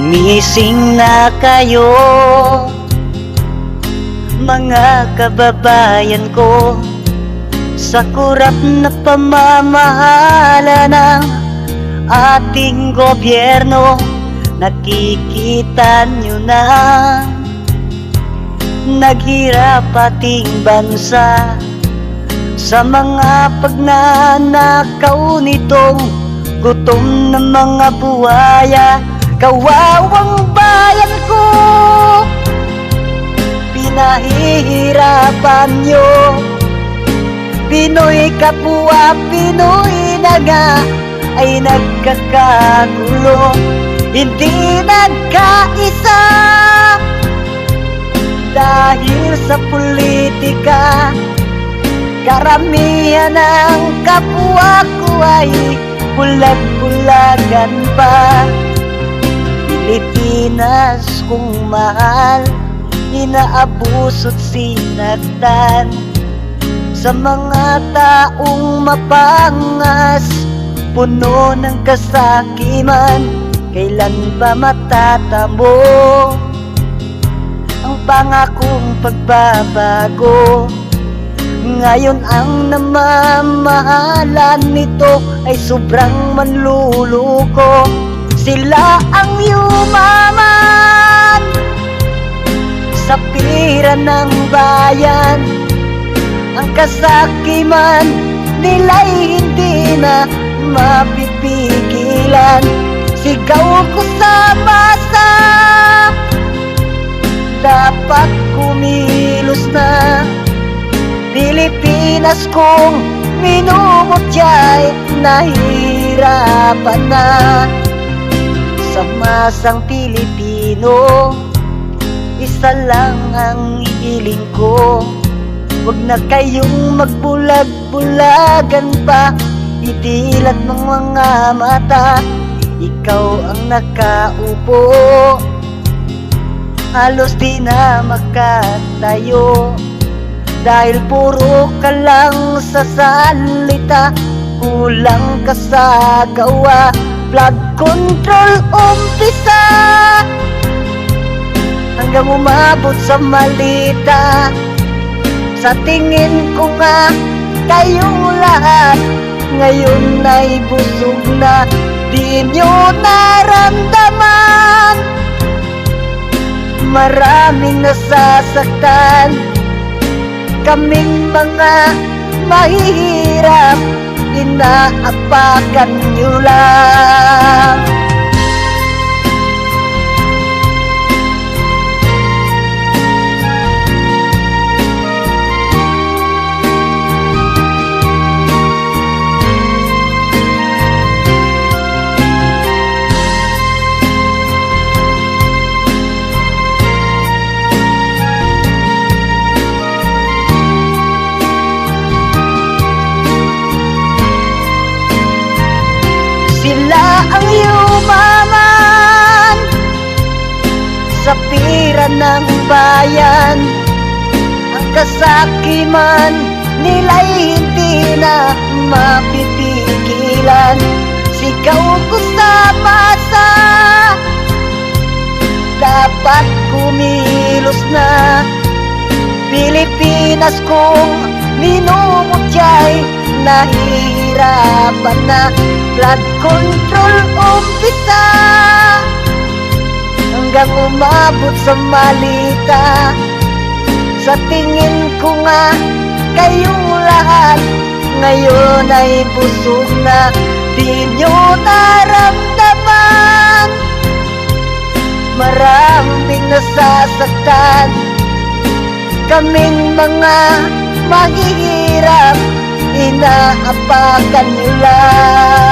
Gumising na kayo, mga kababayan ko, sa kurap na pamamahala ng ating gobyerno. Nakikita nyo na naghirap ating bansa sa mga pagnanakaw nitong gutom ng mga buhaya. Kawawang bayan ko, pinahihirapan nyo. Pinoy kapwa, Pinoy na nga ay nagkakagulo, hindi nagkaisa dahil sa politika. Karamihan ng kapwa ko ay bulag-bulagan pa. Pilipinas kung mahal, inaabuso't sinaktan sa mga taong mapangas, puno ng kasakiman. Kailan ba matatamo ang pangakong pagbabago? Ngayon ang namamahalan nito ay sobrang manluluko. Sila ang yumaman sa pira ng bayan. Ang kasakiman nila'y hindi na mapipigilan. Sigaw ko sa masa, dapat kumilos na. Pilipinas kong minumutya'y nahihirapan na. Sa masang Pilipino, isa lang ang hiling ko. Huwag na kayong magbulag-bulagan pa, idilat ng mga mata. Ikaw ang nakaupo, halos di na makatayo, dahil puro ka lang sa salita, kulang ka sa gawa. Flood control umpisa hanggang umabot sa malita. Sa tingin ko nga kayong lahat ngayon ay busog na. Di nyo naramdaman, maraming nasasaktan. Kaming mga mahihirap, inaapakan nyo lang. Sila ang yumaman sa pira ng bayan. Ang kasakiman nila'y hindi na mapipigilan. Sigaw ko sa masa, dapat kumilos na. Pilipinas kong minumutya'y nahihirapan na. Flood control umpisa hanggang umabot sa malita. Sa tingin ko nga kayong lahat ngayon ay busog na. Di nyo naramdaman, maraming nasasaktan. Kaming mga mahihirap, inaapakan nyo lang.